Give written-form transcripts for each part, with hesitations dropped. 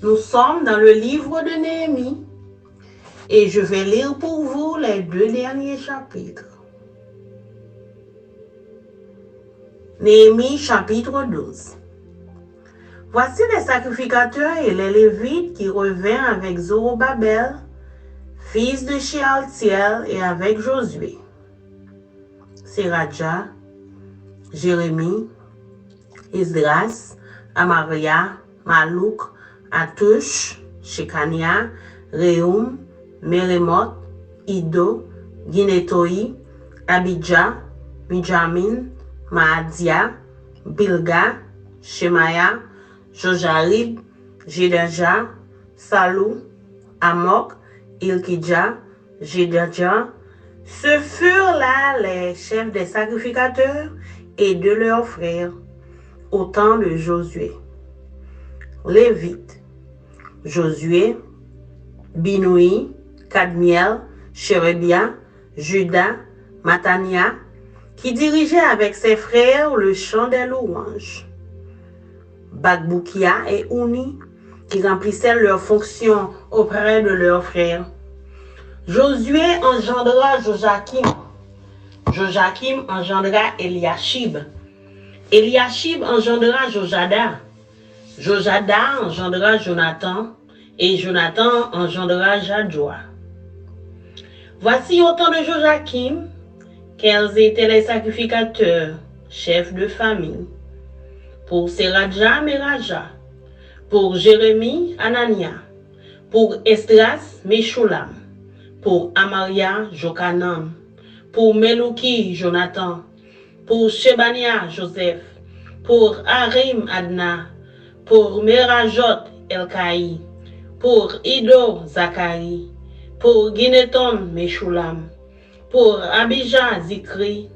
Nous sommes dans le livre de Néhémie et je vais lire pour vous les 2 derniers chapitres. Néhémie chapitre 12. Voici les sacrificateurs et les Lévites qui revinrent avec Zorobabel, fils de Shealtiel, et avec Josué, Séradja, Jérémie, Esdras, Amaria, Malouk, Atush, Shekania, Reum, Meremoth, Ido, Ginetoi, Abidja, Mijamin, Maadia, Bilga, Shemaya, Jojarib, Jedaja, Salou, Amok, Ilkidja, Jedaja. Ce furent là les chefs des sacrificateurs et de leurs frères au temps de Josué. Lévites, Josué, Binoui, Kadmiel, Sherebia, Juda, Matania, qui dirigeait avec ses frères le chant des louanges. Bakboukia et Ouni, qui remplissaient leurs fonctions auprès de leurs frères. Josué engendra Joachim. Joachim engendra Eliashib. Eliashib engendra Jojada. Jojada engendra Jonathan. Et Jonathan engendra Jadjoa. Voici au temps de Joachim, quels étaient les sacrificateurs, chefs de famille. Pour Séradja, Meraja. Pour Jérémie, Anania. Pour Esdras, Meshulam. Pour Amaria, Jokanan. Pour Melouki, Jonathan. Pour Shebania, Joseph. Pour Harim, Adna. Pour Merajot, Elkaï. Pour Ido, Zacharie. Pour Gineton, Meshulam. Pour Abijah, Zikri.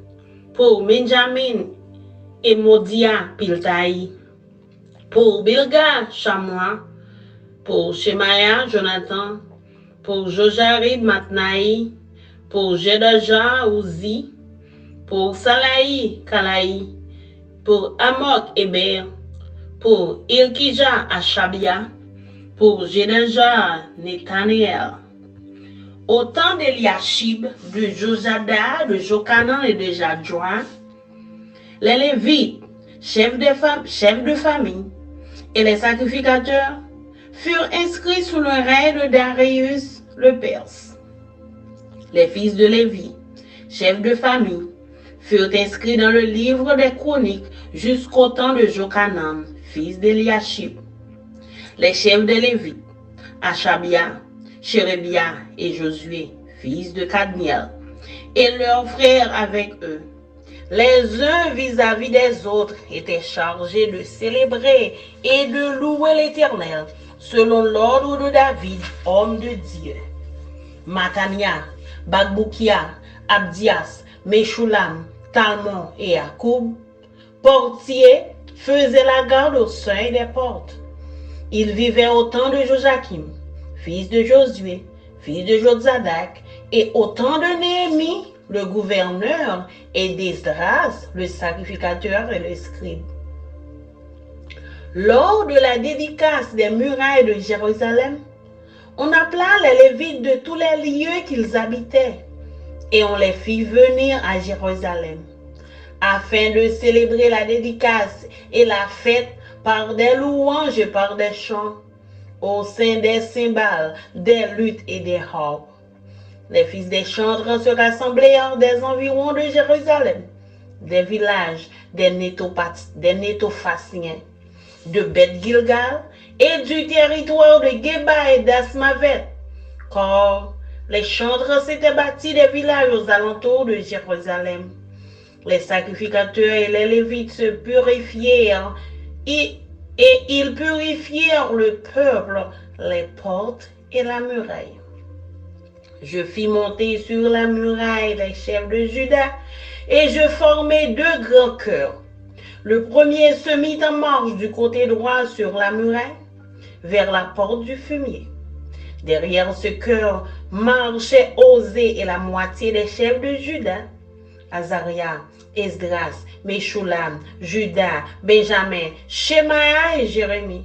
Pour Benjamin et Modia, Piltaï. Pour Bilga, Chamois. Pour Shemaya, Jonathan. Pour Jojarib, Matnaï. Pour Jedaja, Uzi. Pour Salaï, Kalaï. Pour Amok, Eber. Pour Ilkija, Ashabia. Pour Jedaja, Netaniel. Au temps d'Eliashib, de Josada, de Jokanan et de Jadjoa, les Lévites, chefs de famille, et les sacrificateurs furent inscrits sous le règne de Darius le Perse. Les fils de Lévi, chefs de famille, furent inscrits dans le livre des chroniques jusqu'au temps de Jokanan, fils d'Eliashib. Les chefs de Lévites, Ashabia, Sherebia et Josué, fils de Kadmiel, et leurs frères avec eux. Les uns vis-à-vis des autres étaient chargés de célébrer et de louer l'Éternel, selon l'ordre de David, homme de Dieu. Matania, Bakboukia, Abdias, Meshulam, Talmon et Akoub, portiers, faisaient la garde au seuil des portes. Ils vivaient au temps de Joachim, fils de Josué, fils de Jotzadak, et au temps de Néhémie, le gouverneur, et d'Esdras, le sacrificateur et le scribe. Lors de la dédicace des murailles de Jérusalem, on appela les Lévites de tous les lieux qu'ils habitaient, et on les fit venir à Jérusalem, afin de célébrer la dédicace et la fête par des louanges et par des chants, au sein des cymbales, des luttes et des harpes. Les fils des chantres se rassemblèrent des environs de Jérusalem, des villages, des Nétophaciens, de Beth-Gilgal et du territoire de Geba et d'Asmavet, car les chantres s'étaient bâtis des villages aux alentours de Jérusalem. Les sacrificateurs et les Lévites se purifièrent et ils purifièrent le peuple, les portes et la muraille. Je fis monter sur la muraille les chefs de Juda et je formai 2 grands chœurs. Le premier se mit en marche du côté droit sur la muraille, vers la porte du fumier. Derrière ce chœur marchaient Osée et la moitié des chefs de Juda, Azaria, Esdras, Meshulam, Juda, Benjamin, Shemaya et Jérémie.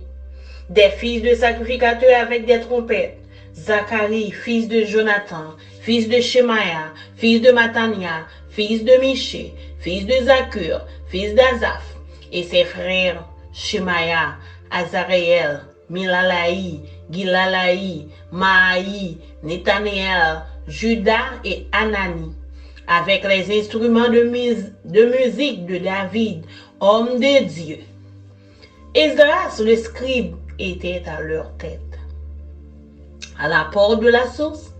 des fils de sacrificateurs avec des trompettes. Zacharie, fils de Jonathan, fils de Shemaya, fils de Matania, fils de Miché, fils de Zakur, fils d'Azaph, et ses frères Shemaya, Azareel, Milalaï, Gilalaï, Maaï, Netaniel, Judas et Anani, avec les instruments de musique de David, homme de Dieu. Esdras, le scribe, était à leur tête. À la porte de la source,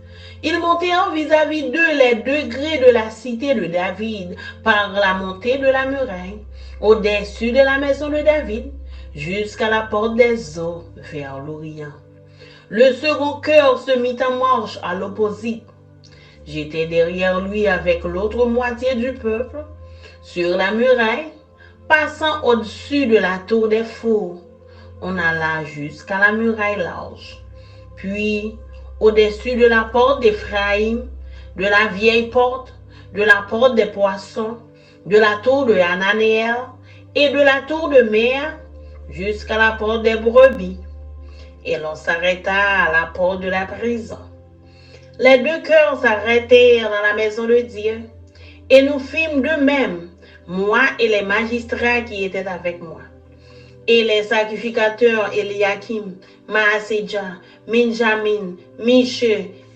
ils montèrent vis-à-vis d'eux les degrés de la cité de David par la montée de la muraille, au-dessus de la maison de David, jusqu'à la porte des eaux vers l'Orient. Le second cœur se mit en marche à l'opposite. J'étais derrière lui avec l'autre moitié du peuple, sur la muraille, passant au-dessus de la tour des fours. On alla jusqu'à la muraille large. Puis, au-dessus de la porte d'Éphraïm, de la vieille porte, de la porte des poissons, de la tour de Hananéel et de la tour de Mer, jusqu'à la porte des brebis. Et l'on s'arrêta à la porte de la prison. Les deux cœurs s'arrêtèrent dans la maison de Dieu, et nous fîmes de même, moi et les magistrats qui étaient avec moi. Et les sacrificateurs Eliakim, Maaséja, Minjamin, Miche,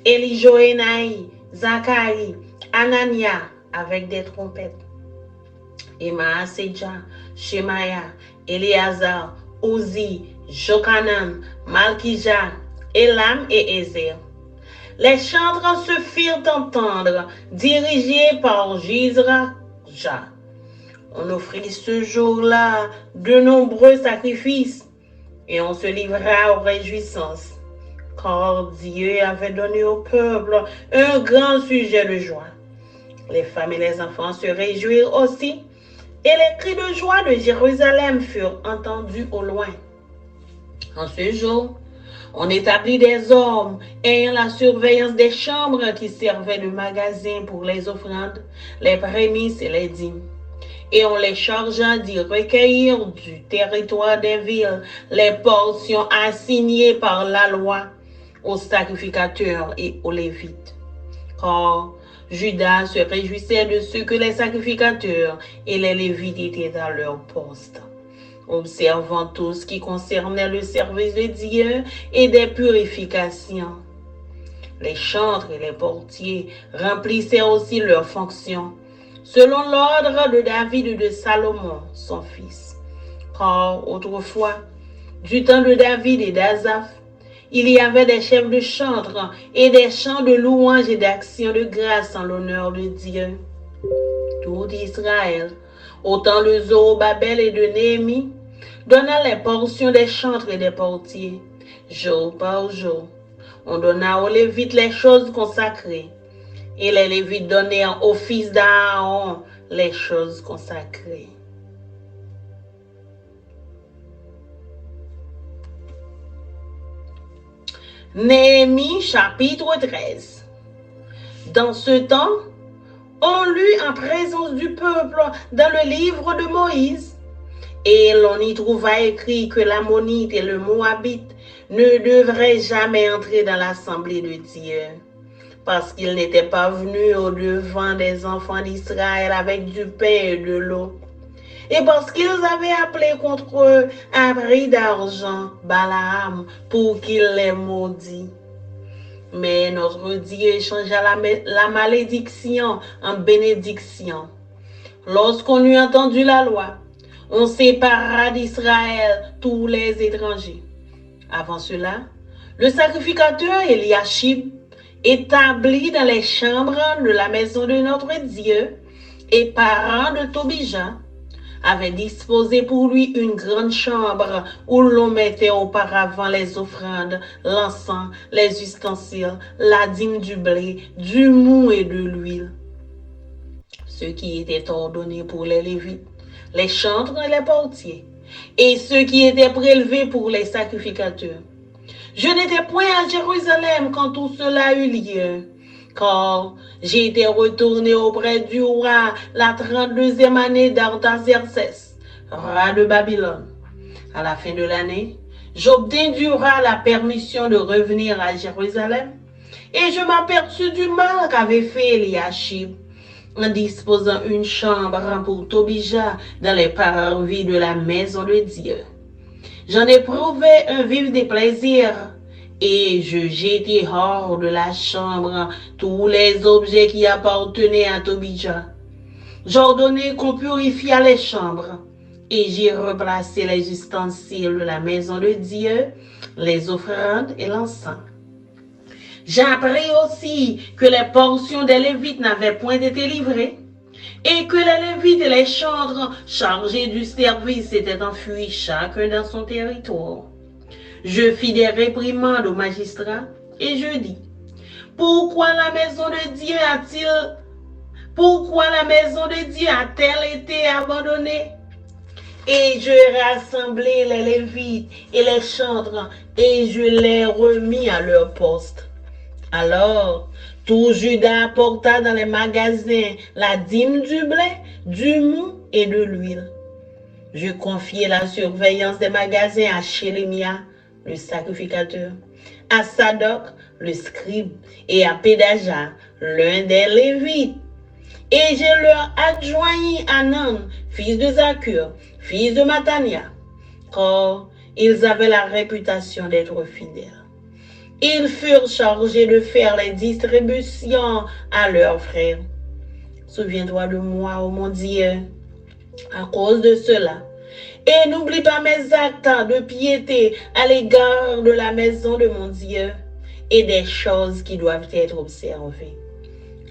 Elijoénaï, Zacharie, Anania, avec des trompettes. Et Maaséja, Shemaya, Éléazar, Uzi, Jokanan, Malkija, Elam et Ezer. Les chantres se firent entendre, dirigés par Jizraja. On offrit ce jour-là de nombreux sacrifices et on se livra aux réjouissances, car Dieu avait donné au peuple un grand sujet de joie. Les femmes et les enfants se réjouirent aussi, et les cris de joie de Jérusalem furent entendus au loin. En ce jour, on établit des hommes ayant la surveillance des chambres qui servaient de magasin pour les offrandes, les prémices et les dîmes. Et on les chargea d'y recueillir du territoire des villes les portions assignées par la loi aux sacrificateurs et aux Lévites. Car Judas se réjouissait de ce que les sacrificateurs et les Lévites étaient à leur poste, observant tout ce qui concernait le service de Dieu et des purifications. Les chantres et les portiers remplissaient aussi leurs fonctions, selon l'ordre de David et de Salomon, son fils. Car autrefois, du temps de David et d'Azaph, il y avait des chefs de chantres et des chants de louanges et d'actions de grâce en l'honneur de Dieu. Tout Israël, au temps de Zorobabel et de Néhémie, donna les portions des chantres et des portiers, jour par jour. On donna aux Lévites les choses consacrées, et les Lévites donnèrent aux fils d'Aaron les choses consacrées. Néhémie chapitre 13. Dans ce temps, on lut en présence du peuple dans le livre de Moïse, et l'on y trouva écrit que l'Ammonite et le Moabite ne devraient jamais entrer dans l'assemblée de Dieu, parce qu'ils n'étaient pas venus au-devant des enfants d'Israël avec du pain et de l'eau, et parce qu'ils avaient appelé contre eux un prix d'argent, Balaam, pour qu'il les maudit. Mais notre Dieu changea la malédiction en bénédiction. Lorsqu'on eut entendu la loi, on sépara d'Israël tous les étrangers. Avant cela, le sacrificateur Eliashib, établi dans les chambres de la maison de notre Dieu et parent de Tobija, avait disposé pour lui une grande chambre où l'on mettait auparavant les offrandes, l'encens, les ustensiles, la dîme du blé, du mou et de l'huile. Ce qui était ordonné pour les Lévites, les chantres et les portiers, et ceux qui étaient prélevés pour les sacrificateurs. Je n'étais point à Jérusalem quand tout cela eut lieu, car j'ai été retourné auprès du roi la 32e année d'Artaxerxès, roi de Babylone. À la fin de l'année, j'obtins du roi la permission de revenir à Jérusalem, et je m'aperçus du mal qu'avait fait Eliashib en disposant une chambre pour Tobija dans les parvis de la maison de Dieu. J'en éprouvai un vif déplaisir, et je jetai hors de la chambre tous les objets qui appartenaient à Tobija. J'ordonnai qu'on purifiât les chambres, et j'y replaçai les ustensiles de la maison de Dieu, les offrandes et l'encens. J'appris aussi que les portions des Lévites n'avaient point été livrées, et que les Lévites et les chantres chargés du service étaient enfuis chacun dans son territoire. Je fis des réprimandes aux magistrats, et je dis, pourquoi la maison de Dieu a-t-elle été abandonnée? Et je rassemblai les Lévites et les chantres, et je les remis à leur poste. Alors, tout Juda apporta dans les magasins la dîme du blé, du mou et de l'huile. Je confiai la surveillance des magasins à Shélémia, le sacrificateur, à Sadok, le scribe, et à Pédaja, l'un des Lévites. Et je leur adjoignis Anan, fils de Zakur, fils de Matania, car ils avaient la réputation d'être fidèles. Ils furent chargés de faire les distributions à leurs frères. Souviens-toi de moi, ô mon Dieu, à cause de cela. Et n'oublie pas mes actes de piété à l'égard de la maison de mon Dieu et des choses qui doivent être observées.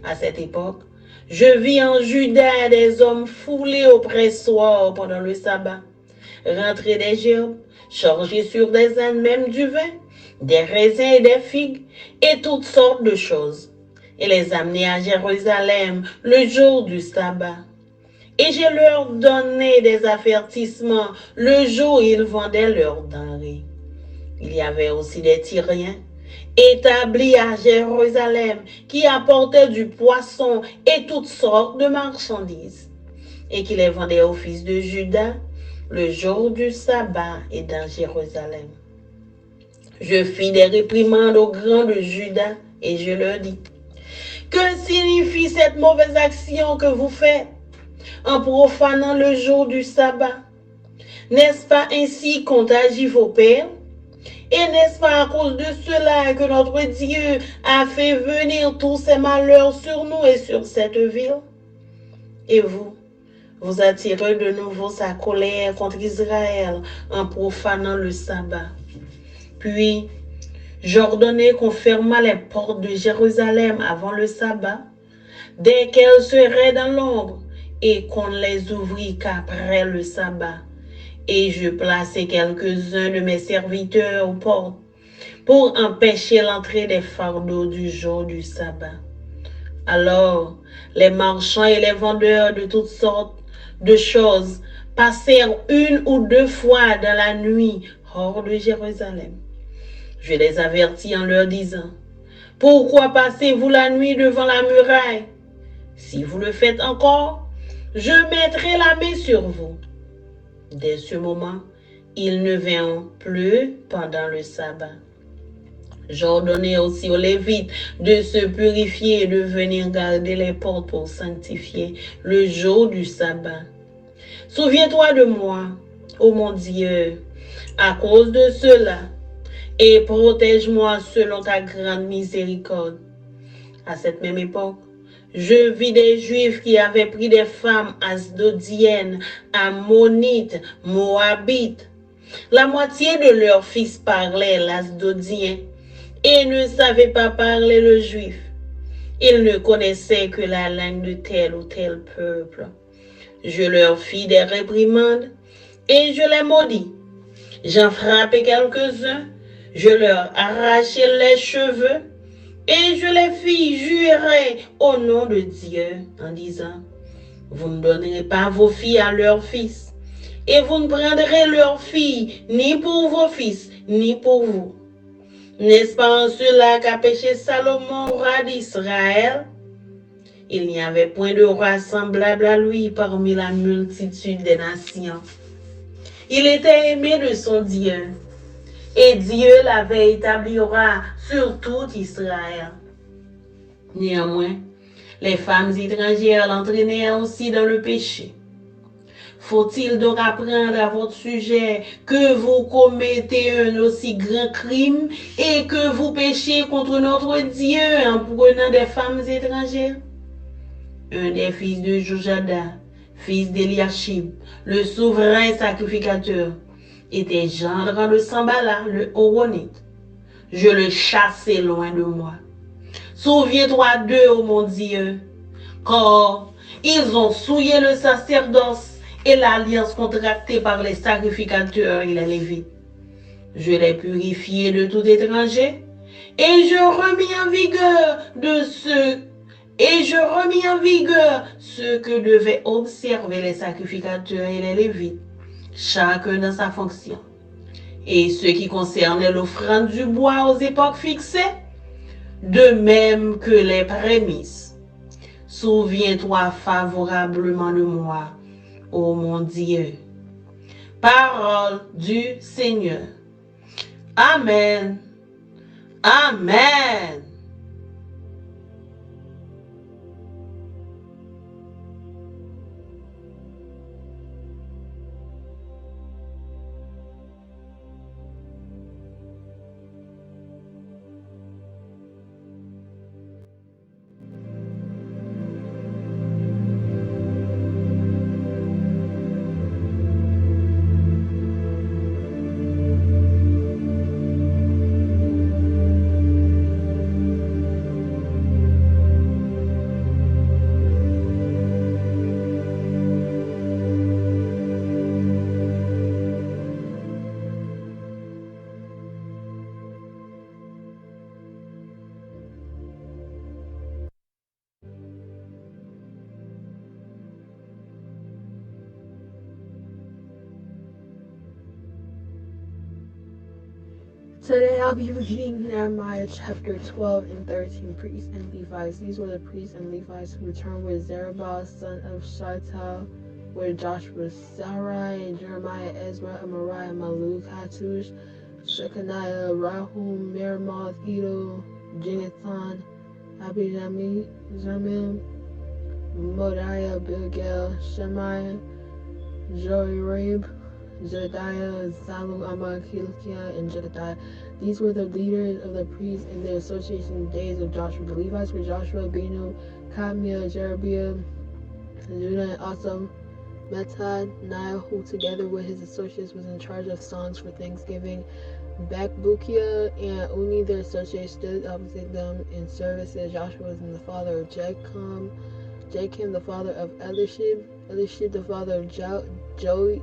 À cette époque, je vis en Juda des hommes foulés au pressoir pendant le sabbat, rentrer des gerbes, chargés sur des ânes même du vin, des raisins et des figues, et toutes sortes de choses, et les amener à Jérusalem le jour du sabbat. Et je leur donnais des avertissements le jour où ils vendaient leurs denrées. Il y avait aussi des Tyriens établis à Jérusalem qui apportaient du poisson et toutes sortes de marchandises, et qui les vendaient aux fils de Juda le jour du sabbat et dans Jérusalem. Je fis des réprimandes aux grands de Juda, et je leur dis, que signifie cette mauvaise action que vous faites en profanant le jour du sabbat? N'est-ce pas ainsi qu'ont agi vos pères? Et n'est-ce pas à cause de cela que notre Dieu a fait venir tous ces malheurs sur nous et sur cette ville? Et vous attirez de nouveau sa colère contre Israël en profanant le sabbat. Puis, j'ordonnai qu'on fermât les portes de Jérusalem avant le sabbat, dès qu'elles seraient dans l'ombre, et qu'on ne les ouvrit qu'après le sabbat. Et je plaçai quelques-uns de mes serviteurs aux portes pour empêcher l'entrée des fardeaux du jour du sabbat. Alors, les marchands et les vendeurs de toutes sortes de choses passèrent une ou deux fois dans la nuit hors de Jérusalem. Je les avertis en leur disant, pourquoi passez-vous la nuit devant la muraille? Si vous le faites encore, je mettrai la main sur vous. Dès ce moment, ils ne vinrent plus pendant le sabbat. J'ordonnai aussi aux Lévites de se purifier et de venir garder les portes pour sanctifier le jour du sabbat. Souviens-toi de moi, ô mon Dieu, à cause de cela, et protège-moi selon ta grande miséricorde. À cette même époque, je vis des Juifs qui avaient pris des femmes asdodiennes, ammonites, moabites. La moitié de leurs fils parlaient l'asdodien et ne savaient pas parler le juif. Ils ne connaissaient que la langue de tel ou tel peuple. Je leur fis des réprimandes et je les maudis. J'en frappai quelques-uns, je leur arrachai les cheveux et je les fis jurer au nom de Dieu en disant, vous ne donnerez pas vos filles à leurs fils et vous ne prendrez leurs filles ni pour vos fils ni pour vous. N'est-ce pas en cela qu'a péché Salomon, roi d'Israël? Il n'y avait point de roi semblable à lui parmi la multitude des nations. Il était aimé de son Dieu. et Dieu l'avait établira sur tout Israël. Néanmoins, les femmes étrangères l'entraînèrent aussi dans le péché. Faut-il donc apprendre à votre sujet que vous commettez un aussi grand crime et que vous péchez contre notre Dieu en prenant des femmes étrangères? Un des fils de Jojada, fils d'Eliashib, le souverain sacrificateur, était gendre de Sambala, le Horonite. Je le chassai loin de moi. Souviens-toi d'eux, ô mon Dieu, car ils ont souillé le sacerdoce et l'alliance contractée par les sacrificateurs et les Lévites. Je les purifiai de tout étranger et je remis en vigueur ce que devaient observer les sacrificateurs et les Lévites, chacun dans sa fonction. Et ce qui concernait l'offrande du bois aux époques fixées, de même que les prémices. Souviens-toi favorablement de moi, ô mon Dieu. Parole du Seigneur. Amen. Amen. Today I'll be reading Nehemiah chapter 12 and 13, priests and Levites. These were the priests and Levites who returned with Zerubbabel, son of Shealtiel, with Joshua, Sarai, Jeremiah, Ezra, Amariah, Maluk, Hattush, Shechaniah, Rahum, Meremoth, Edo, Jonathan, Abijamil, Modiah, Bilgal, Shemaiah, Joarib, Jedediah, Salu, Amok, Hilkiah, and Jedediah. These were the leaders of the priests in the association days of Joshua. The Levites were Joshua, Beno, Kadmiel, Jerobeam, Judah, and also Mattaniah, who together with his associates was in charge of songs for thanksgiving. Bakbukiah and Uni, their associates, stood opposite them in services. Joshua was the father of Jachim, the father of Elishib, the father of Joida,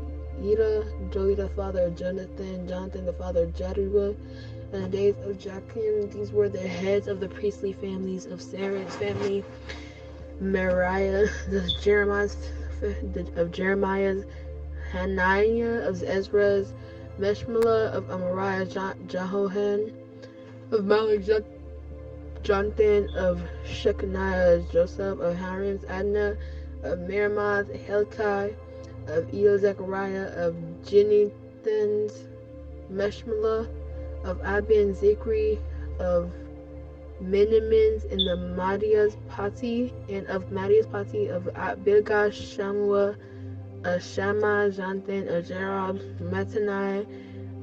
the father of Jonathan, the father of Jadua. In the days of Jachim, these were the heads of the priestly families of Sarah's family: Meriah, of Jeremiah's, Hananiah of Ezra's, Meshmala of Amariah, Jehohan of Malach, Jonathan of Shechaniah, Joseph of Harim's, Adnah of Meremoth, Helkai of Edo, Zechariah of Jenithan's, Meshmala of Abin, Zikri of Minimin's in the Madias Pati, and of Madias Pati of Bilgash, Shamua, of Shammah, Jonathan of Jerob, Mattaniah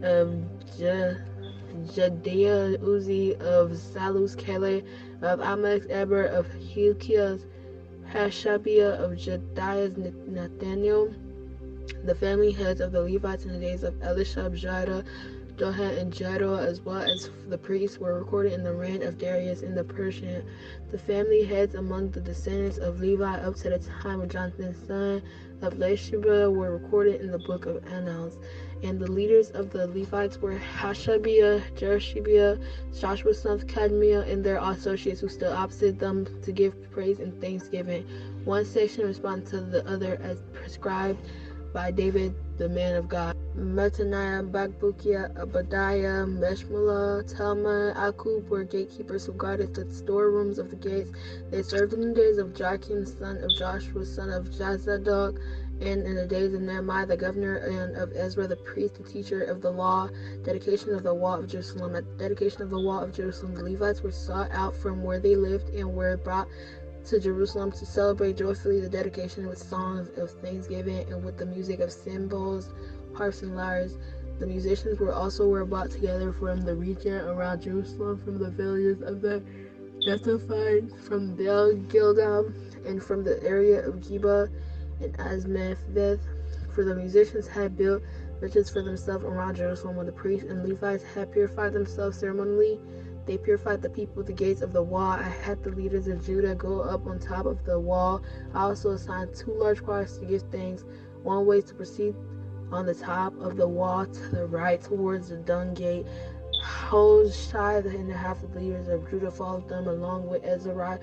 of Jediah, Uzi of Salus, Kele of Amalek, Eber of Hilkiah, Hashabiah of Jediah's, Nathaniel. The family heads of the Levites in the days of Elishab, Jada, Johan, and Jado, as well as the priests, were recorded in the reign of Darius in the Persian. The family heads among the descendants of Levi up to the time of Jonathan, son of Lesheba, were recorded in the book of Annals. And the leaders of the Levites were Hashabiah, Jereshiah, Joshua, son of Kadmiel, and their associates who stood opposite them to give praise and thanksgiving. One section responded to the other as prescribed by David, the man of God. Mattaniah, Bakbukiah, Obadiah, Meshmala, Talmud, Akub were gatekeepers who guarded the storerooms of the gates. They served in the days of Joachim, son of Joshua, son of Jazadok, And in the days of Nehemiah the governor, and of Ezra the priest, the teacher of the law, dedication of the wall of Jerusalem. At the dedication of the wall of Jerusalem, the Levites were sought out from where they lived and were brought to Jerusalem to celebrate joyfully the dedication with songs of thanksgiving and with the music of cymbals, harps, and lyres. The musicians were brought together from the region around Jerusalem, from the villages of the Netophites, from Bel Gilgal, and from the area of Geba and Asmaveth. For the musicians had built riches for themselves around Jerusalem. When the priests and Levites had purified themselves ceremonially, they purified the people at the gates of the wall. I had the leaders of Judah go up on top of the wall. I also assigned 2 large choirs to give thanks. One way to proceed on the top of the wall to the right towards the dung gate. Hoshai and the half of the leaders of Judah followed them, along with Azariah,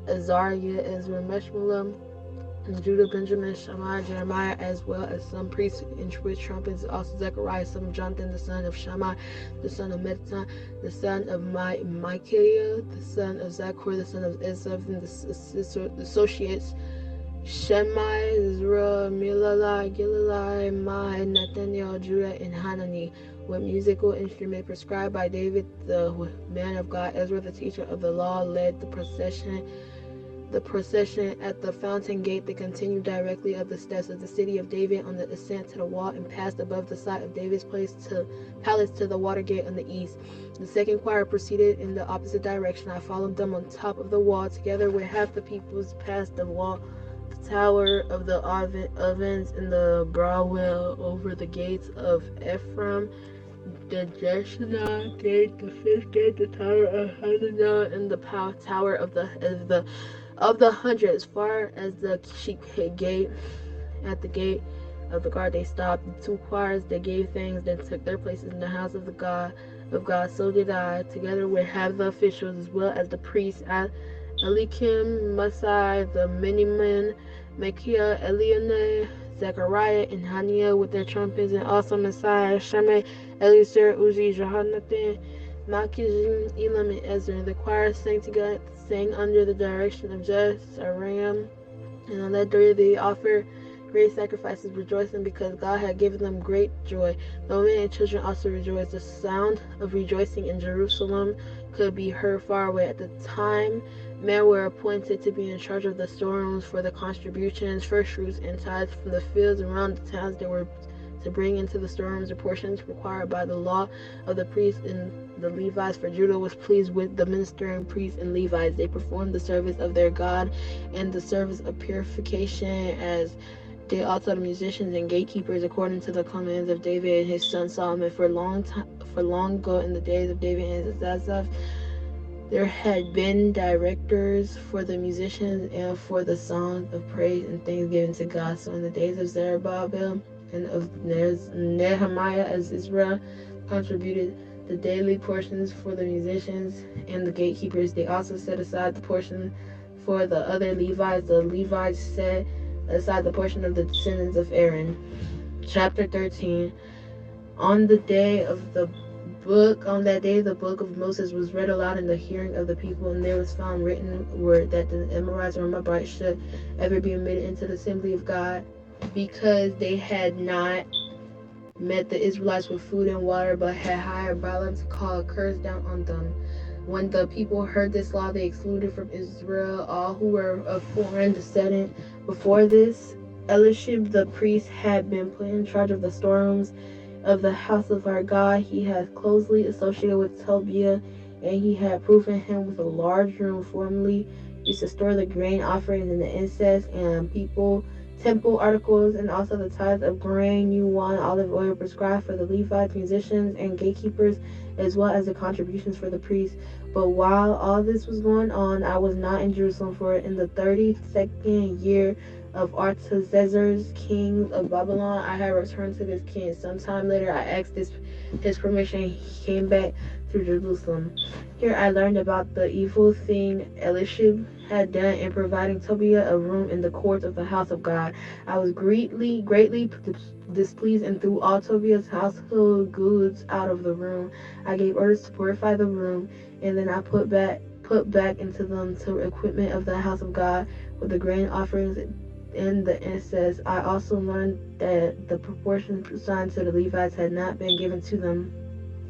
Ezra, Meshullam, and Judah, Benjamin, Shammai, Jeremiah, as well as some priests with trumpets, also Zechariah, son of Jonathan, the son of Shammai, the son of Mattan, the son of Micaiah, the son of Zachor, the son of Esaph, and the associates, Shemai, Ezra, Milalai, Gilalai, Mai, Nathaniel, Judah, and Hanani, with musical instrument prescribed by David, the man of God. Ezra, the teacher of the law, led the procession at the fountain gate. They continued directly up the steps of the city of David on the ascent to the wall and passed above the site of David's palace to the water gate on the east. The second choir proceeded in the opposite direction. I followed them on top of the wall, together with half the peoples, past the wall, the tower of the ovens, and the brow well over the gates of Ephraim, the Jeshanah gate, the fifth gate, the tower of Hananiah, and the tower of the 100, as far as the sheep gate. At the gate of the guard they stopped. The 2 choirs, they gave thanks, then took their places in the house of God. So did I, together with half the officials, as well as the priests, Eliakim, Masai, the Miniman, Micaiah, Elionah, Zechariah, and Haniah with their trumpets, and also Messiah, Shemai, Eliezer, Uzi, Jehonathan, Malchijim, Elam, and Ezra. The choir sang under the direction of Aram, and on that day they offered great sacrifices, rejoicing because God had given them great joy. The women and children also rejoiced. The sound of rejoicing in Jerusalem could be heard far away. At the time, men were appointed to be in charge of the storerooms for the contributions, first fruits, and tithes from the fields around the towns. They were to bring into the storerooms the portions required by the law of the priests and the Levites, for Judah was pleased with the ministering priests and Levites. They performed the service of their God and the service of purification, as did also the musicians and gatekeepers, according to the commands of David and his son Solomon. For long ago, in the days of David and Asaph, there had been directors for the musicians and for the songs of praise and thanksgiving to God. So in the days of Zerubbabel and of Nehemiah, as Israel contributed the daily portions for the musicians and the gatekeepers, they also set aside the portion for the other Levites. The Levites set aside the portion of the descendants of Aaron. Chapter 13. On that day the book of Moses was read aloud in the hearing of the people, and there was found written word that the Amorites or Moabites should ever be admitted into the assembly of God, because they had not met the Israelites with food and water, but had hired Balaam to call a curse down on them. When the people heard this law, they excluded from Israel all who were of foreign descent. Before this, Eliashib the priest had been put in charge of the storerooms of the house of our God. He had closely associated with Tobiah, and he had proven him with a large room formerly used to store the grain offerings and the incense and temple articles, and also the tithes of grain, new wine, olive oil prescribed for the Levites, musicians, and gatekeepers, as well as the contributions for the priests. But while all this was going on, I was not in Jerusalem, for in the 32nd year of Artaxerxes, king of Babylon, I had returned to this king. Sometime later, I asked his permission. He came back to Jerusalem. Here I learned about the evil thing Eliashib had done in providing Tobiah a room in the courts of the house of God. I was greatly displeased and threw all Tobiah's household goods out of the room. I gave orders to purify the room, and then I put back into them the equipment of the house of God with the grain offerings in the incest. I also learned that the proportion assigned to the Levites had not been given to them,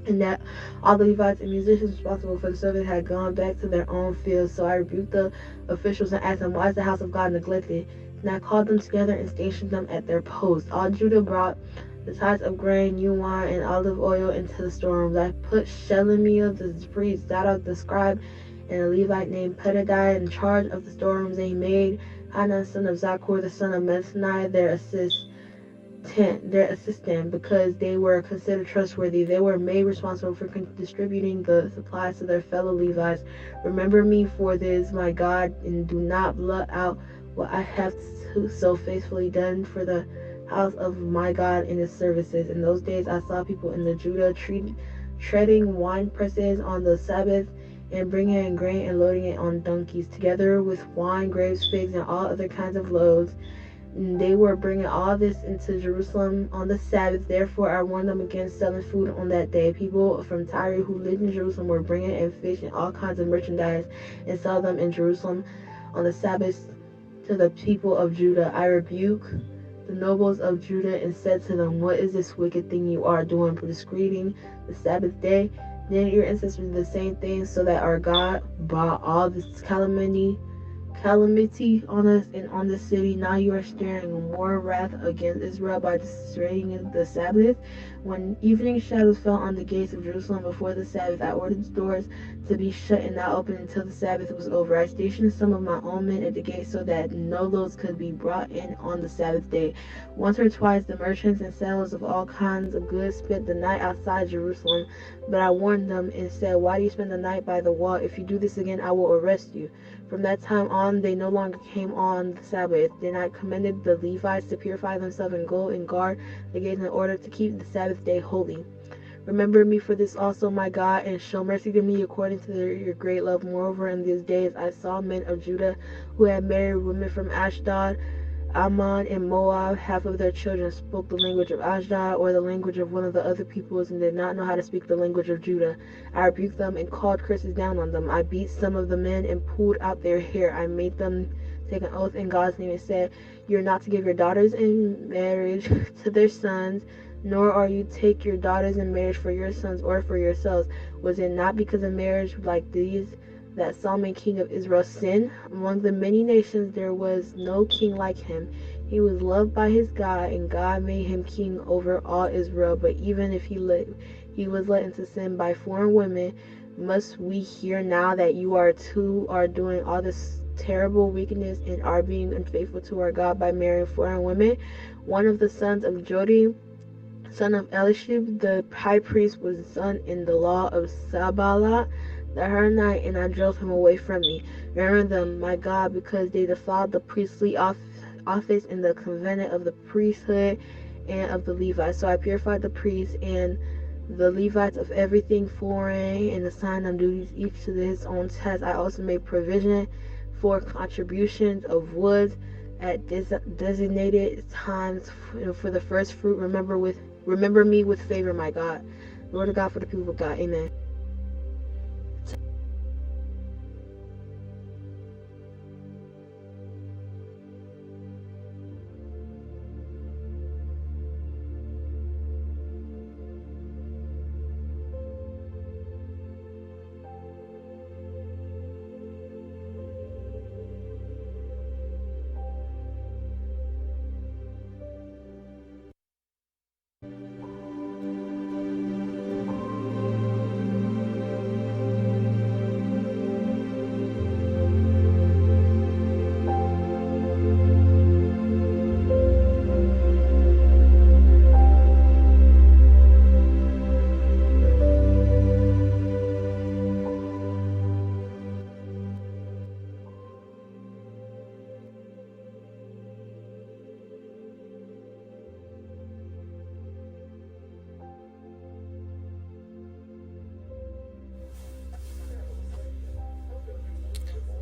and that all the Levites and musicians responsible for the service had gone back to their own fields. So I rebuked the officials and asked them, why is the house of God neglected? And I called them together and stationed them at their posts. All Judah brought the tithes of grain, new wine, and olive oil into the storerooms. I put Shelemiah the priest, Zadok the scribe, and a Levite named Pedadiah in charge of the storerooms. They made Hanan son of Zakur the son of Methani their assistant, because they were considered trustworthy. They were made responsible for distributing the supplies to their fellow Levites. Remember me for this, my God, and do not blot out what I have so faithfully done for the house of my God in its services. In those days I saw people in the Judah treading wine presses on the Sabbath, and bringing in grain and loading it on donkeys, together with wine, grapes, figs, and all other kinds of loads. And they were bringing all this into Jerusalem on the Sabbath. Therefore I warned them against selling food on that day. People from Tyre who lived in Jerusalem were bringing in fish and all kinds of merchandise and sell them in Jerusalem on the Sabbath to the people of Judah. I rebuked the nobles of Judah and said to them, what is this wicked thing you are doing, discreting the Sabbath day? Then your ancestors did the same thing, so that our God brought all this calamity on us and on the city. Now you are stirring more wrath against Israel by destroying the Sabbath. When evening shadows fell on the gates of Jerusalem before the Sabbath, I ordered the doors to be shut and not open until the Sabbath was over. I stationed some of my own men at the gate so that no loads could be brought in on the Sabbath day. Once or twice the merchants and sellers of all kinds of goods spent the night outside Jerusalem, but I warned them and said, why do you spend the night by the wall? If you do this again, I will arrest you. From that time on, they no longer came on the Sabbath. Then I commanded the Levites to purify themselves and go and guard the gates in order to keep the Sabbath day holy. Remember me for this also, my God, and show mercy to me according to your great love. Moreover, in these days I saw men of Judah who had married women from Ashdod, Ammon, and Moab. Half of their children spoke the language of Ashdod, or the language of one of the other peoples, and did not know how to speak the language of Judah. I rebuked them and called curses down on them. I beat some of the men and pulled out their hair. I made them take an oath in God's name and said, you are not to give your daughters in marriage to their sons, nor are you take your daughters in marriage for your sons or for yourselves. Was it not because of marriage like these that Solomon king of Israel sinned? Among the many nations there was no king like him. He was loved by his God, and God made him king over all Israel. But even if he was led into sin by foreign women, must we hear now that you are doing all this terrible wickedness and are being unfaithful to our God by marrying foreign women? One of the sons of Jodi, son of Elishib, the high priest, was son-in-law of Sabalat the Horonite, and I drove him away from me. Remember them, my God, because they defiled the priestly office and the covenant of the priesthood and of the Levites. So I purified the priests and the Levites of everything foreign and assigned them duties each to his own task. I also made provision for contributions of woods at designated times for the first fruit. Remember me with favor, my God. Lord of God, for the people of God. Amen.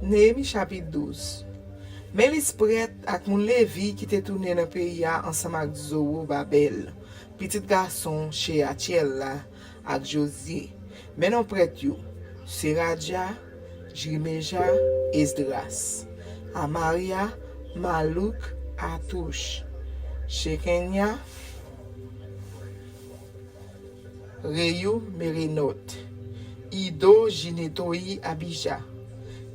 Néhémie chapitre 12. Men l'Esprit ak moun Levi ki te tourne nan peyi ya ansam ak Zorobabel, petit garçon Shealtiel la ak Josie. Men non prête yo, Seraja, Jirimeja, Esdras, Amaria, Maluk Atouche, Shekenya, Reyu Merenot, Ido Ginetoi Abija,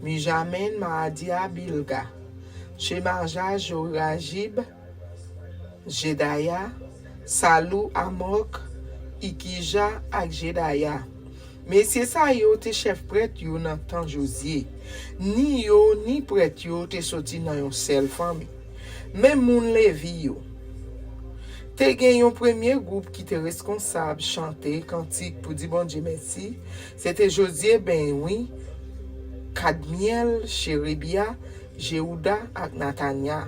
Mijamen Maadia Bilga, Shemaja Jorajib, Jedaya, Salou Amok, Ikija ak Jedaya. Mesye sa yo te chef prêtre yo nan tan Josie. Ni yo ni prêtre yo te soti nan yon sel fami. Men moun Levi yo. Te gen yon premier groupe qui te responsable chanter cantique pour dire bon Dieu merci. C'était Josie Benwi, Kadmiel, Cheribia, Jehouda ak Natania.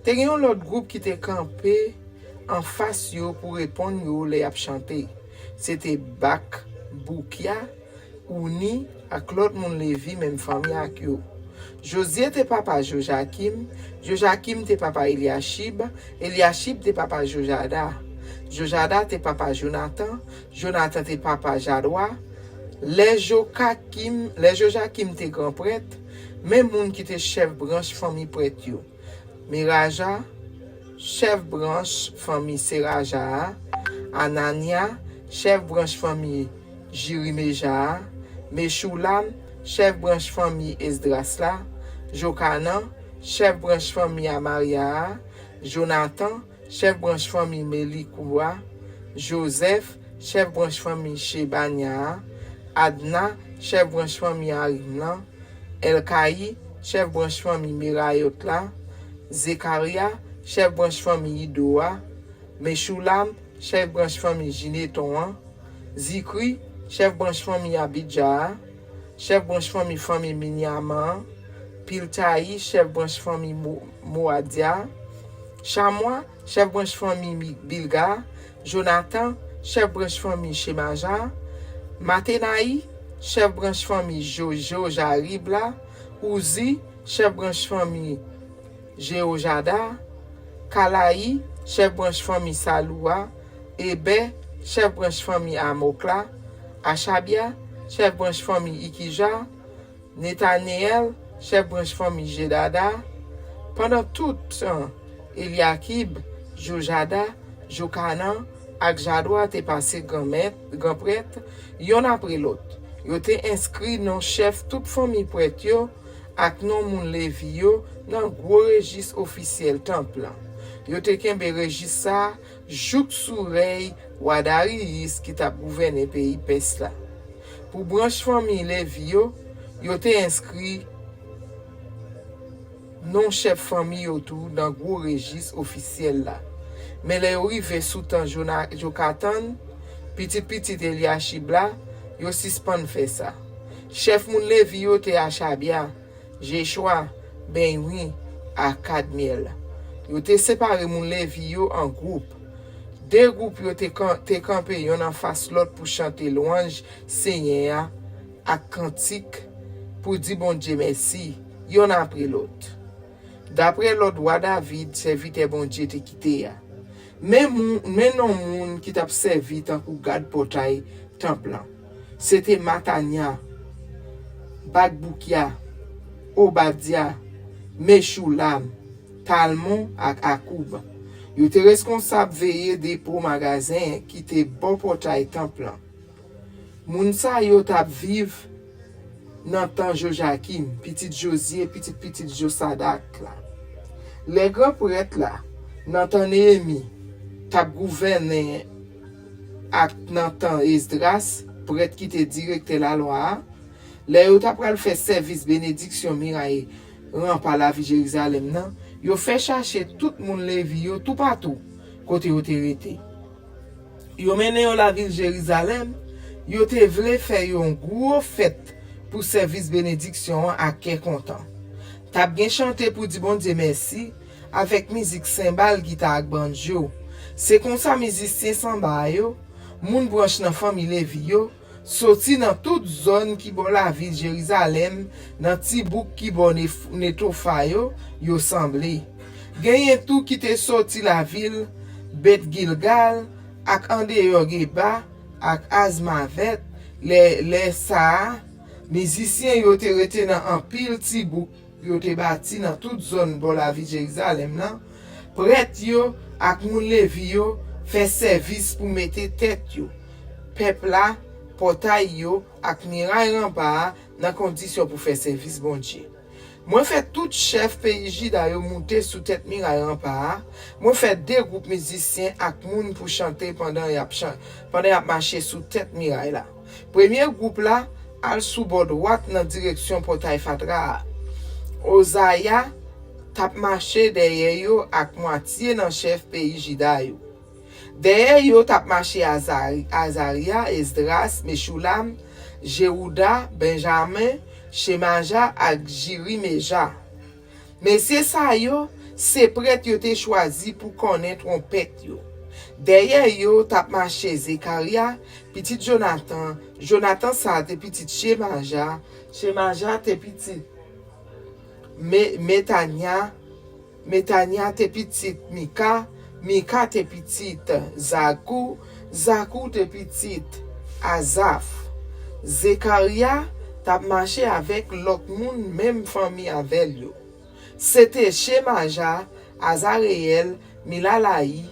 Te gen yon l'autre groupe qui te campé en face yo pour répondre yo les ap chanter. C'était Bak, Boukia, Ouni ak l'autre moun Levi même famille ak yo. Josie te papa Jojakim, Jojakim te papa Eliashib, Eliashib te papa Jojada, Jojada te papa Jonathan, Jonathan te papa Jadwa, les Jojakim te grand prêtre, même moun qui te chef branche famille prêtre yo. Miraja, chef branche famille Seraja, Anania, chef branche famille Jirimeja, Meshulam, chef branche famille Esdrasla, Jokanan, chef branche famille Amaria, Jonathan, chef branche famille Melikoua, Joseph, chef branche famille Shebania, Adna, chef branche famille Arimlan, Elkaï, chef branche famille Mirayotla, Zekaria, chef branche famille Idoa, Meshulam, chef branche famille Gineton, Zikri, chef branche famille Abidja, chef branche famille Minyaman, Piltaï, chef branche famille Moadia, Chamois, chef branche famille Bilga, Jonathan, chef branche famille Shemaja, Matenaï, chef branche famille Jojo Jaribla, Ouzi, chef branche famille Jeojada, Kalaï, chef branche famille Saloua, Ebe, chef branche famille Amokla, Achabia, chef branche famille Ikija, Netanel, chef branche famille Jedada. Pendant tout temps, Eliakib, Jojada, Jokanan, ak Jadwa te passé grand prêtre, yon après l'autre. Yo te inscrit non chef toute famille prêtre yo, ak non moun Levi yo, nan gros registre officiel temple. Yo te kembe registre sa, jouk sourey Wadaris qui t'a gouverné pays Pesla. Pour branche famille Levi yo te inscrit non chef famille autour dans gros registre officiel là. Mais les arrivé sous temps Jokatan, petit Eliashib là, yo suspend fait ça. Chef moun Levi yo te Achabia, Jeshua, Benwi, à Kadmiel. Yo te séparé moun Levi yo en groupe. Deux groupes yo te campé yon en face l'autre pour chanter louange Seigneur à cantique pour dire bon Dieu merci, yon après l'autre. D'après l'autre roi David, serviteur bon Dieu te quitté ya. Mais non moun qui t'a servi tant pour garde portail temple. C'était Matania, Bagboukia, Obadia, Meshulam, Talmon ak Akoub. Yo te responsable veiller dépôt magasin qui te bon portail temple. Moun sa yo tap vive nan tan Jojakim, petit Josie, petit Josadak là. Les grands prêtres là, nan tan Néhémie, tap gouverné ak nan tan Esdras, prêtre qui te directe la loi. Les yo tap pral fait service bénédiction miraille ran par la vie Jérusalem nan. Yo fait chercher tout moun Levi yo tout partout côté yo te rete. Yo mené yo la ville Jérusalem, yo te vle faire yon gros fête pour service bénédiction à quel content. T'a bien chanté pour dire bon Dieu merci avec musique cymbale, guitare ak banjo. C'est comme ça musicien samba yo, moun branche nan famille Levi yo, sorti dans toute zone qui bon la ville Jérusalem, dans Tibouk qui bon Netofa yo semblé. Genyen tout qui te sorti la ville, Bet Gilgal, ak Andeyo Geba, ak Azmavet, les Saa, musiciens yo te rete nan en pile Tibouk, yo te bâti dans toute zone bon la ville Jérusalem nan, Prête yo ak moun levi yo fait service pour mettre tête yo. Peuple là portail yo ak miraille rempart dans condition pour faire service bon Dieu. Moi fait tout chef pays Jida yo monter sous tête miraille rempart. Moi fait deux groupes musiciens ak moun pour chanter pendant y a marché sous tête miraille là. Premier groupe là al sous bord droite dans direction portail Fatra. Ozaya tap marché derrière yo ak moitié dans chef pays Jida yo. Derrière yo tap marché Azaria, Esdras, Meshulam, Jehuda, Benjamin, Shemaja ak Jirimeja. Messieurs sa yo, c'est prêtre yo te choisi pour connaître trompette yo. Derrière yo tap marché Zekaria, petit Jonathan, Jonathan sa te petit Shemaja, Shemaja te petit Metania te petit Mika, Mika te petit Zakou, Zakou te petit Azaf. Zekaria tap marché avec l'autre monde, même famille avec yo. C'était Shemaja, Azareel, Milalaï,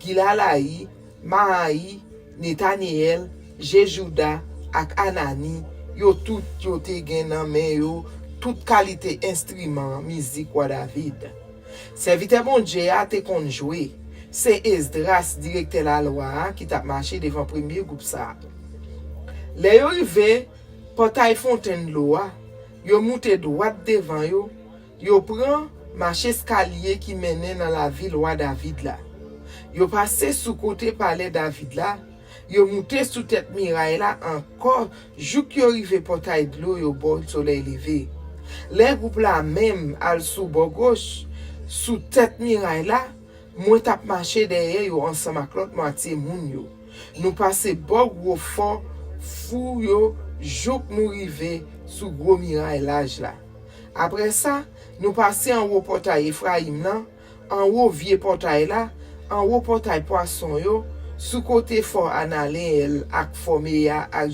Gilalaï, Mahaï, Netaniel, Jejuda ak Anani, yo tout yo te gen nan men yo, toute qualité instrument, musique ou David. Serviteur bon Dieu a te kon jouer. C'est Esdras, directeur la loi, qui t'a marché devant premier groupe ça. Les yo rive, portail fontaine loi, yo monte droite devant yo, yo prend marché escalier qui menait dans la ville roi David là. Yo passé sous côté palais David là, yo monte sous tête miraille là encore, jouk yo rive portail de l'eau yo bord soleil levé. Les groupes là même al sous bord gauche, sous tête miraille là, moi tap marché derrière yo ensemble avec l'autre moitié moun yo. Nous passé bord gros fort fou yo, jouk nous rive sous gros miraille là. Après ça, nous passé en haut portail Ephraim là, en haut vieux portail là, en haut portail poisson yo, sous côté fort Analel ak Formeya ak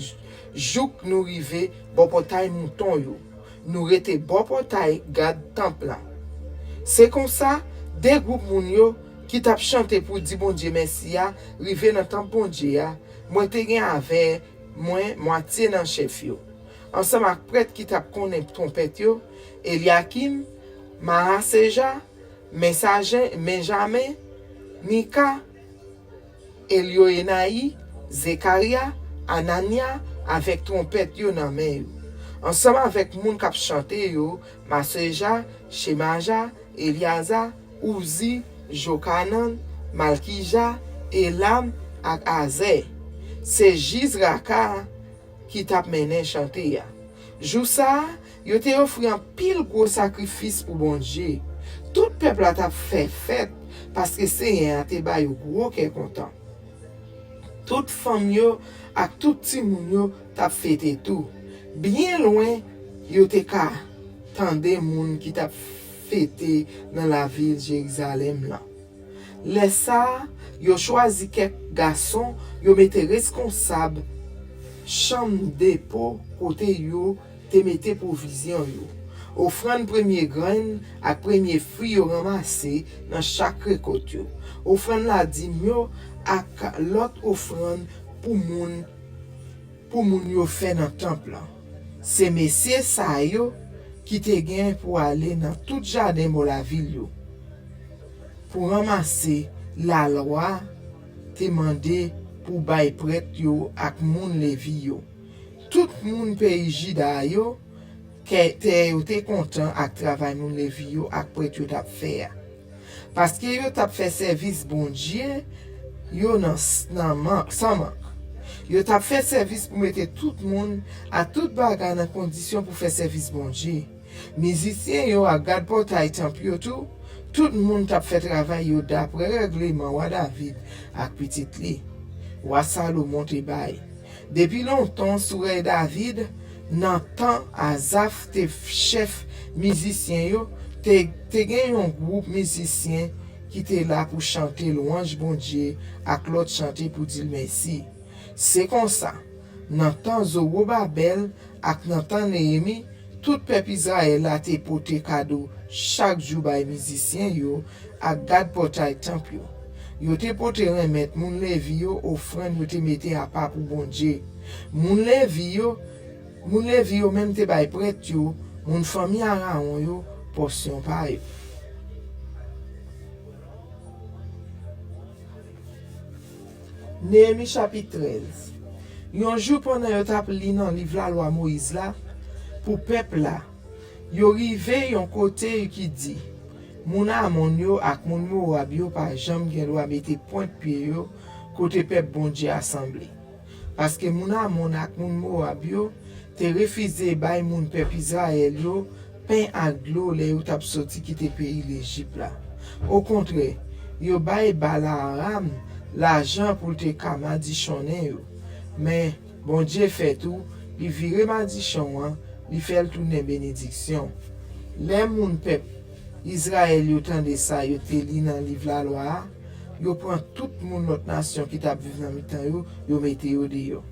jouk nous rive bon portail mouton yo. Nous rete bon portail garde temple là. C'est comme ça des groupes moun yo qui t'a chanté pour dire bon Dieu merci a rive dans temple bon Dieu a. Moi te gen avec moi moitié dans chef yo. Ensemble avec prêtre qui t'a connaît trompette yo, Eliakim, Maaseja, Messager, Benjamin, Mika, Elioenai, Zekaria, Anania avec trompette yo nan men yo. Ensemble avec moun k'ap chante yo, Maseja, Shemaja, Eliaza, Uzi, Jokanan, Malkija, Elam ak Aze. C'est Jizraka qui t'a mené chanter ya. Jou sa, yo te offri un pile gros sacrifice pour bon Dieu. Tout peuple a t'a fait fête parce que c'est un te ba yo gros qui est content. Toute femme yo ak tout ti moun yo t'a fêté tout. Bien loin, yo te ka tande moun qui t'a fêté dans la ville Jérusalem là. Les ça, yo choisi quelques garçons, yo mette responsable chambre dépôt côté yo te mette provision yo. Offrande premier grain ak premier fruit yo ramassé dans chaque récolte yo. Offrande la dîme yo ak l'autre offrande pour moun yo fait dans temple là. C'est messieurs sa yo qui te gen pour aller dans tout jardin de la ville yo. Pour ramasser la loi te mandé pour bay prêtre yo ak moun levi yo. Tout moun pays Jida yo te content ak travail moun levi yo ak prêtre yo tap faire. Parce que yo tap fait service bon Dieu, yo sans manque. Yo tap fait service pour mettre tout monde à toute bagarre dans condition pour faire service bon Dieu. Musiciens yo ak garde portail temple yo tout le monde tap fait travail yo d'après règlement wa David ak petit li. Wa Salomon te bay. Depuis longtemps sous David, nan temps Azaf te chef musicien yo, te gen un groupe musicien qui te là pour chanter louange bon Dieu ak l'autre chanter pour dire merci. C'est comme ça. Nan temps Zorobabel ak nan temps Néhémie, Tout peuple Israël a te pote cadeau chaque jour bay musicien yo ak gad portail temple yo. Yo te pote remettre moun levi yo offrande yo te mette à part pour bon Dieu. Moun levi yo même te bay prêtre yo, moun famille Aaron yo portion pa yo. Néhémie chapitre 13. Yon jour pendant yo tap li nan livre la loi Moïse là, pour peuple là, yo rive yon côté qui dit, moun Amon yo ak moun Moab yo pa jam gen lwa mette point pied yo côté peuple bon Dieu assemblé. Parce que moun Amon ak moun Moab yo te refusé bay moun peuple Israël yo pain ak l'eau le yo tap sorti qui te pays l'Égypte là. Au contraire, yo bay Balaam l'argent pour te kamadichonner yo. Mais bon Dieu fait tout, il vire madichon, il fait le tourner bénédiction. Les moun peuple Israël yo tande ça, yo te li dans livre la loi, yo prend tout moun notre nation qui t'a vivre dans mitan yo mette yo de yo.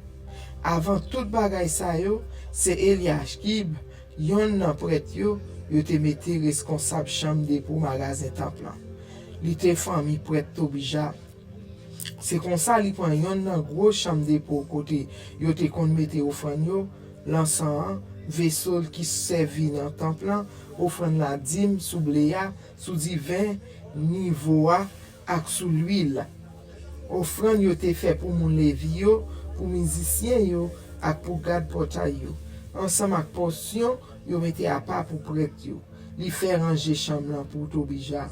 Avant tout bagay ça yo, c'est Eliashib, yon nan prêtre yo te mette responsable chambre de pour magasin temple. Li te famille prêtre Tobija. C'est comme ça li prend yon nan gros chambre de pour côté yo te kon mette offrande yo, l'encens, vaisseau qui servi dans temple, offrande la dîme sous bléa, sous divin niveau ak sous l'huile. Offrande yo te fait pour moun levi yo, pour musicien yo ak pour garde portail yo. Ensemble ak portion yo mette à part pour prêtre yo. Li fait ranger chambre pour Tobija.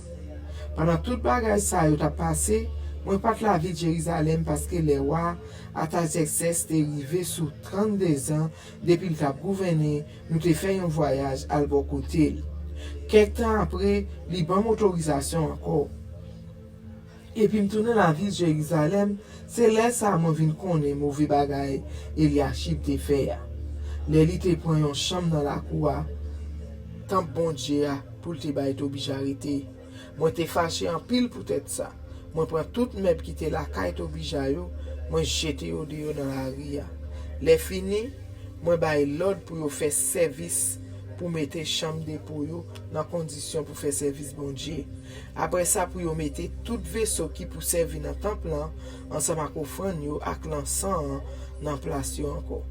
Pendant tout bagay ça yo t'a passé, moi pas la ville de Jérusalem parce que les rois Artaxerxès est arrivé sous 32 ans depuis qu'il a gouverné, nous te fait un voyage à bon côté. Quelques temps après, il a une autorisation encore. Et puis, je tourne la ville de Jérusalem, c'est là que je viens connaître mauvais bagay Eliashib te fait. Les te prend une chambre dans la cour, tant bon Dieu pour te bailler obligé arrêter. Moi te fâché en pile pour être ça. Moi prends tout meuble qui était la caille obligé yo, moi jeter au dehors dans la rue. Les fini, moi bailler l'ordre pour yo faire service pour mettre chambre de pour yo dans condition pour faire service bon Dieu. Après ça pour yo mettre tout vaisseau qui pour servir dans temple ensemble avec offrande yo ak l'encens dans place yo encore.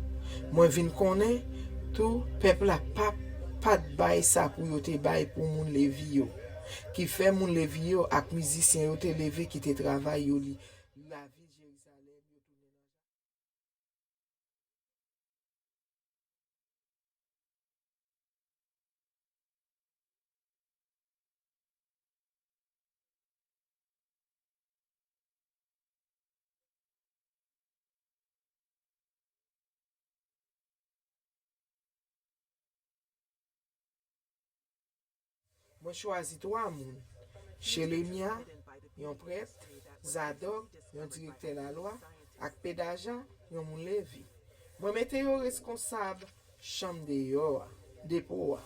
Moi vinn connaît tout peuple a pas de bail ça pour yo te bail pour moun levi yo. Qui fait moun levi yo ak musicien yo te levé qui te travail yo li. La vie de Jérusalem yo tourner. Moi choisi trois moun. Shelemia, yon prêtre, Zadok, yon directeur la loi, ak Pedaja, yon moun levi. Moi mette yo responsable chambre de yo, dépôt.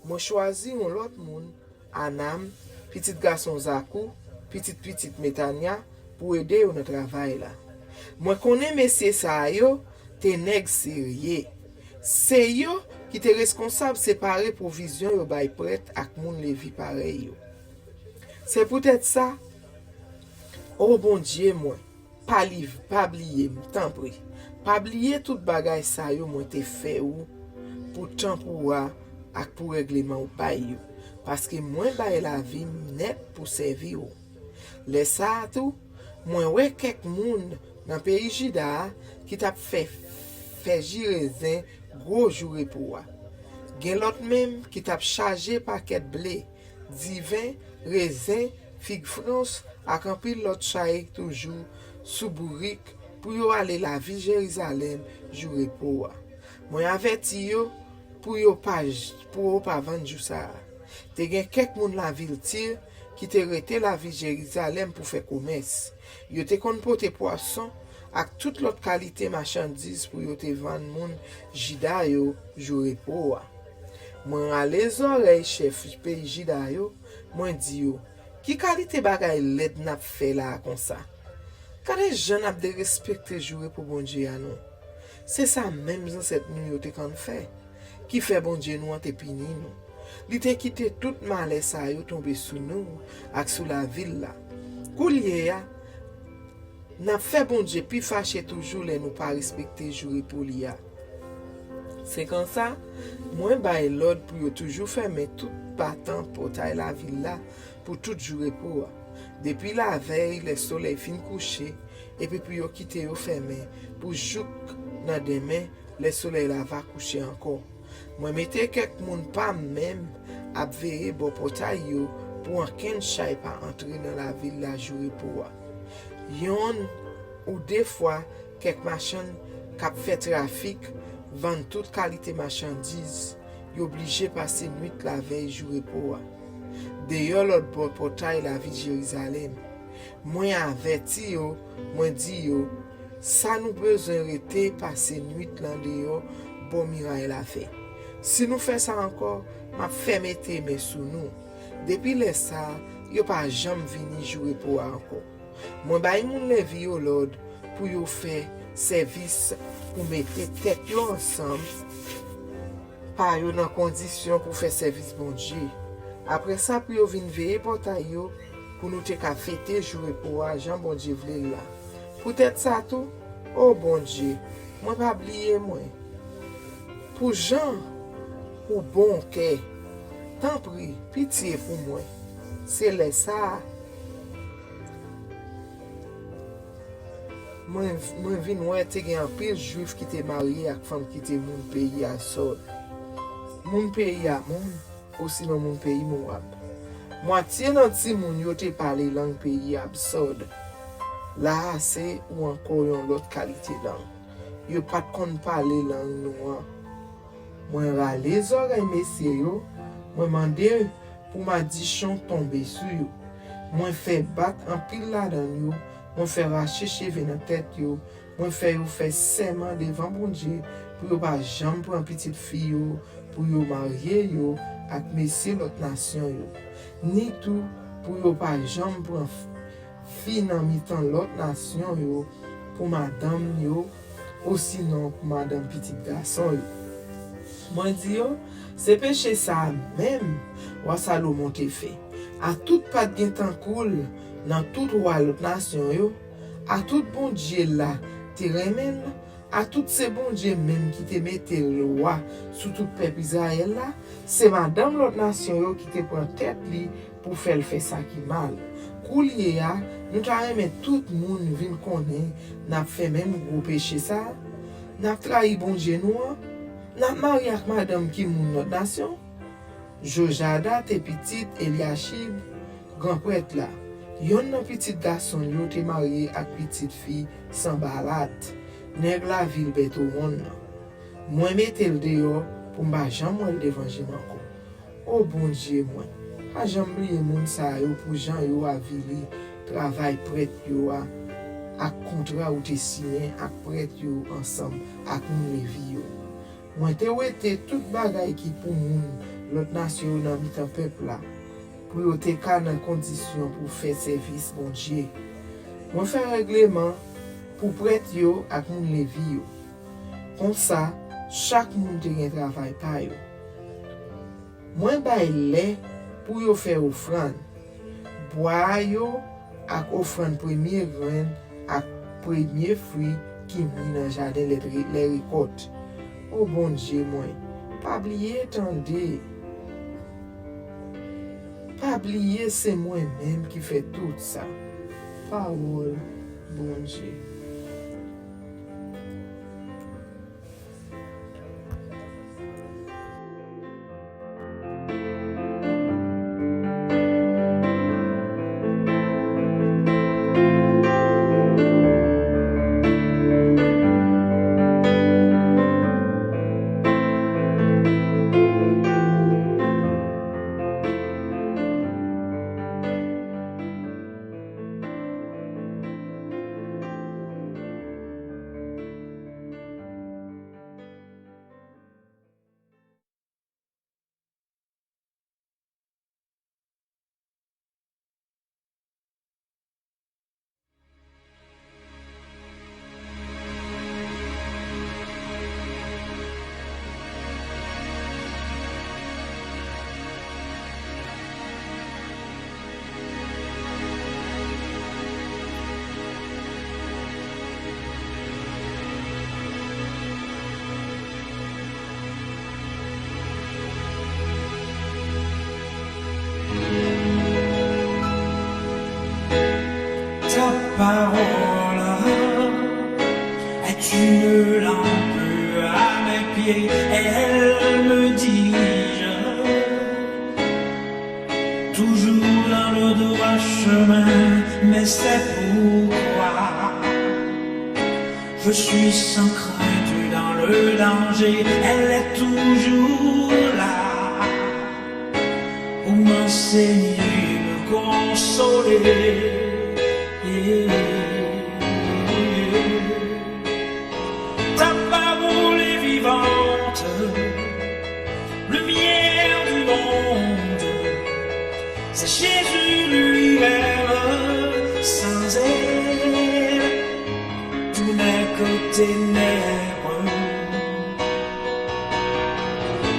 Moi choisi yon lot moun, Anam, petit garçon Zakou, petit Metania, pour aider yo dans travail là. Moi connais messieurs ça yo, te nèg sérieux. C'est yo qui te responsable séparer provision yo bay prêtre ak moun levi pareil yo. C'est peut-être ça. Oh bon Dieu moi, pas oublier, tant prie. Pas oublier tout bagay ça yo moi te fait ou pour temps pour ak pour règlement ou bay yo. Parce que moi bay la vie net pour servir ou. Les ça tout, moi ouais quelques moun dans pays Juda qui t'a fait jirezen gros jour pour. Gen l'autre même qui t'a chargé paquet blé, divin, raisin, figue France, ak un pile l'autre chay toujours sous bourrique pour yo aller la ville Jérusalem jour pour. Moi averti yo pour yo pas vendre jou ça. Te gen quelques moun la ville tir qui te rete la ville Jérusalem pour faire commerce. Yo te kon porter poisson ak toute l'autre qualité marchandise pour yo te vendre moun Jida yo jour pour. Moi à les oreilles chef pays Jida yo, moi di yo, qui qualité bagay led n'a fait là comme ça. Quand les jeunes ap de respecter jour pour bon Dieu à nous. C'est ça même dans cette nuit yo te kon fait. qui fait bon Dieu nous te puni nous. Li te quitté tout malais ça yo tomber sous nous ak sous la ville là. Koulier ya n'a fait bon Dieu puis fâché toujours les nous pas respecter jour pour lia. C'est comme ça, moi bail l'ordre pour yo toujours fermer tout battant portail la ville là pour tout jour pour. Depuis la veille, le soleil fin couché et puis yo quitter yo fermé pour jouk dans demain le soleil là va coucher encore. Moi mettez quelques monde pas même à veiller bon portail yo pour aucun chay pas entrer dans la ville la jour pour. Yon ou des fois quelques machines qui fait trafic vendent toute qualité marchandises, yo obligé passer nuit la veille jour pour. D'ailleurs l'autre bord portail la ville de Jérusalem. Moi averti yo, moi dit yo, ça nous besoin rester passer nuit là dehors bon miraille la fait. Si nous fait ça encore, m'a fait mettre mes sous nous. Depuis le ça, yo pas jamais vini jouer pour encore. Moi bay moun levi yo l'ordre pour yo faire service pour mettre tête yo ensemble. Pas yo dans condition pour faire service bon Dieu. Après ça, puis yo vin veiller portail yo pour nous te ka fêter jouer pour Jean bon Dieu vle là. Peut-être ça tout. Oh bon Dieu, moi pas oublier moi. Pour Jean ou bon cœur. Tant prie, pitié pour moi. C'est là ça. Moi vin ouais te gen pile juif qui te marié avec femme qui te mon pays à sod. Mon pays à mon ou sinon mon pays Moab. Moitié nan ti moun yo te parler langue pays absurde. Là c'est ou encore yon l'autre qualité langue. Yo pas kon parler langue noire. Moi va les oreilles messieurs yo, moi mandé pour ma dichon tomber sur yo. Moi fait battre en pile là dans yo, moi fait racher cheveux dans tête yo, moi fait yo faire serment devant bon Dieu pour yo pas jamais prendre petite fille yo, pour yo marier yo avec messieurs l'autre nation yo. Ni tout pour yo pas jamais prendre fille dans mi-temps l'autre nation yo pour madame yo ou sinon pour madame petit garçon yo. Moi dis yo, c'est péché ça même ou Salomon te fait. À toute pas de temps cool dans toute roi l'autre nation yo, à tout bon Dieu là te remène, à tout ces bon Dieu même qui te mette le roi sur tout peuple Israël là, c'est madame l'autre nation yo qui te prend tête li pour faire ça qui mal. Koulier a, nous t'a remet tout monde vinn connaît, n'a fait même gros péché ça, n'a trahi bon Dieu nous, n'a marié avec madame qui moun notre nation. Jojada te petite Eliashib, grand prêtre là. Yon nan petit garçon yo te marié avec petite fille Sanballat, nèg la ville beto monde. Moi mettel dehors pour m'a jamais l'évangile encore. Oh bon Dieu moi. A jamais oublié moun sa yo pour Jean yo a vili travail prêtre yo a contrat ou te signé avec prêtre yo ensemble avec moun levi yo. Moi te wete tout bagay qui pour moun l'autre nation dans mi-temps peuple là pour yo te ka dans condition pour faire service bon Dieu. Moi faire règlement pour prêtre yo avec moun levi yo. Comme ça chaque moun te gen travail pa yo. Moi bay lait pour yo faire offrande. Bois yo ak offrande premier grain ak premier fruit qui mis dans jardin les récoltes. Oh bon Dieu moi, pas oublier tendez. Pas oublier c'est moi-même qui fait tout ça. Parole, bon Dieu. pieds, elle me dirige, toujours dans le droit chemin, mais c'est pourquoi je suis sans crainte dans le danger, elle est toujours là pour m'enseigner, me consoler. Ta parole est vivante, lumière du monde, c'est Jésus lui-même, sans elle, tout n'est que ténèbres.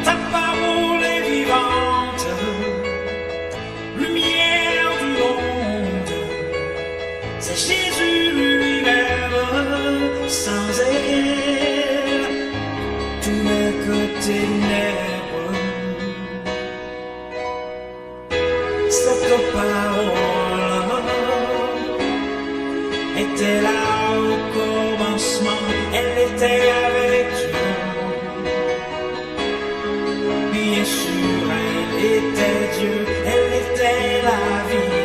Ta parole est vivante, lumière du monde, c'est Jésus lui-même, sans elle, tout n'est que ténèbres. Cette parole était là au commencement, elle était avec Dieu. Bien sûr, elle était Dieu, elle était la vie,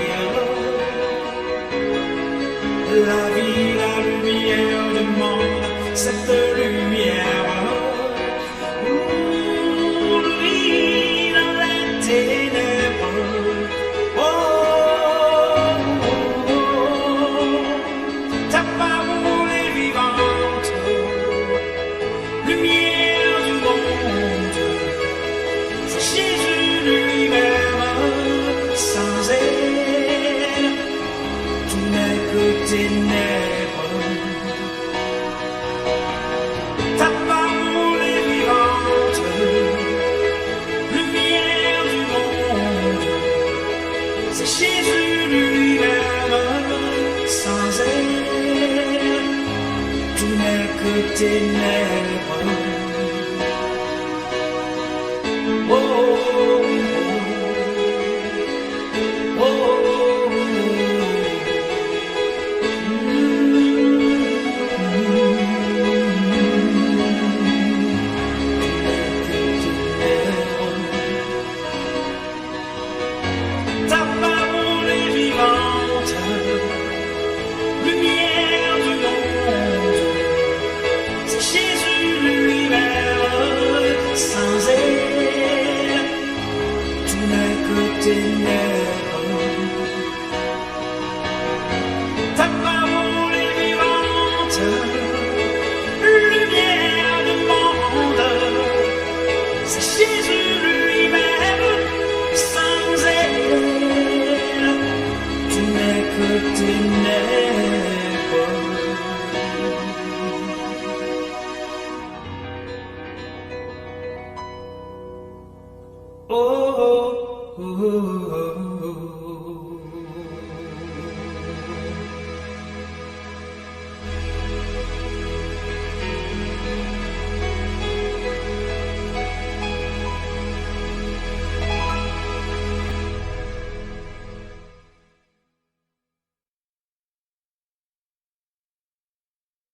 la lumière du monde, cette lumière. Lui dans les ténèbres. Ta parole est vivante, lumière du monde, c'est Jésus lui-même, sans elle, tout n'est que ténèbres. Ta parole est vivante, lumière du monde, c'est Jésus lui-même, sans elle, tout n'est que ténèbres. Oh, oh, oh, oh, ta parole est vivante, lumière du monde, c'est Jésus lui-même, sans elle, tout n'est que ténèbres. Ta parole est vivante,